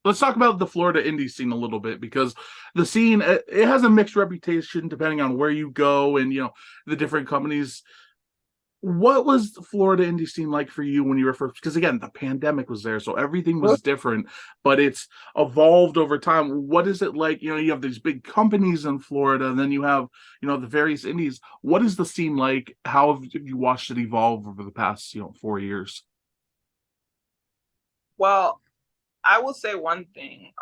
let's talk about the Florida indie scene a little bit, because the scene, it has a mixed reputation depending on where you go and the different companies. What was the Florida indie scene like for you when you were first? Because again, the pandemic was there, so everything was different, but it's evolved over time. What is it like? You have these big companies in Florida, and then you have, the various indies. What is the scene like? How have you watched it evolve over the past, 4 years? Well, I will say one thing.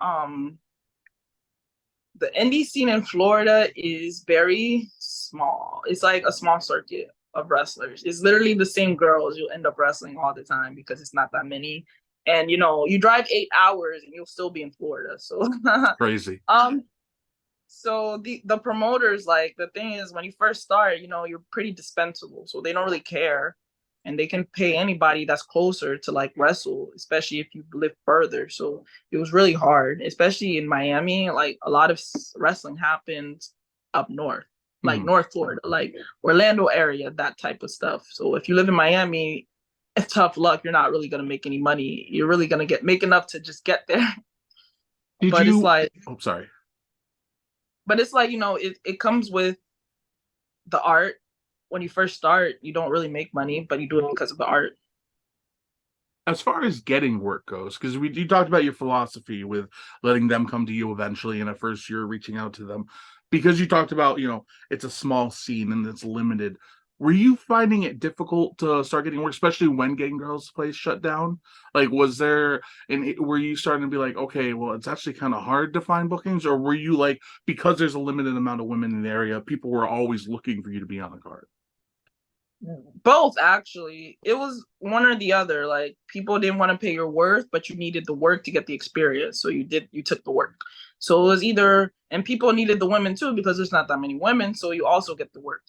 The indie scene in Florida is very small. It's like a small circuit of wrestlers. It's literally the same girls you'll end up wrestling all the time because it's not that many. And you drive 8 hours and you'll still be in Florida. So Crazy. so the promoters, like, the thing is, when you first start, you're pretty dispensable. So they don't really care. And they can pay anybody that's closer to like wrestle, especially if you live further. So it was really hard, especially in Miami. Like, a lot of wrestling happened up north, like Mhm. North Florida, like Orlando area, that type of stuff. So if you live in Miami, it's tough luck. You're not really gonna make any money. You're really gonna make enough to just get there. Did But it's you? like, Oh, sorry. it comes with the art. When you first start, you don't really make money, but you do it because of the art. As far as getting work goes, because you talked about your philosophy with letting them come to you eventually, and at first you're reaching out to them, because you talked about it's a small scene and it's limited. Were you finding it difficult to start getting work, especially when Getting Girls Place shut down? Like, was there were you starting to be like, okay, well, it's actually kind of hard to find bookings, or were you like, because there's a limited amount of women in the area, people were always looking for you to be on the card? Both, actually. It was one or the other. Like, people didn't want to pay your worth, but you needed the work to get the experience. So you took the work. So it was either, and people needed the women too, because there's not that many women. So you also get the work.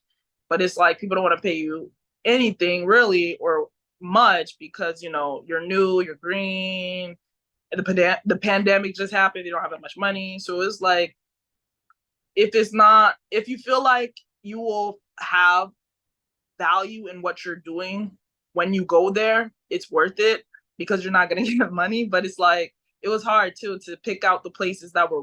But it's like, people don't want to pay you anything really, or much, because you're new, you're green, and the pandemic just happened. They don't have that much money. So it's like, if you feel like you will have value in what you're doing when you go there, it's worth it, because you're not going to get money. But it's like, it was hard too to pick out the places that were